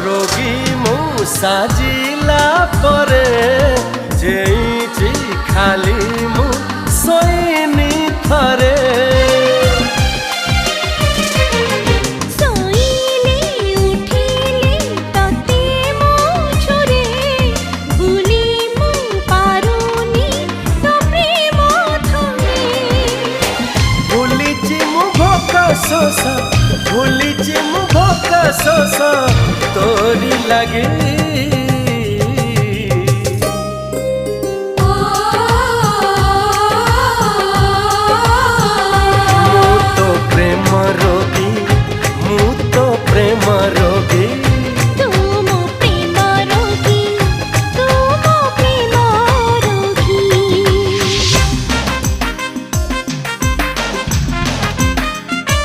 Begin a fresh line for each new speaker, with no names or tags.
रोगी मु साजिला परे जेइची खाली मु सोइनी थरे सोसा भूलिची मु भोका सोसा तोरी लगे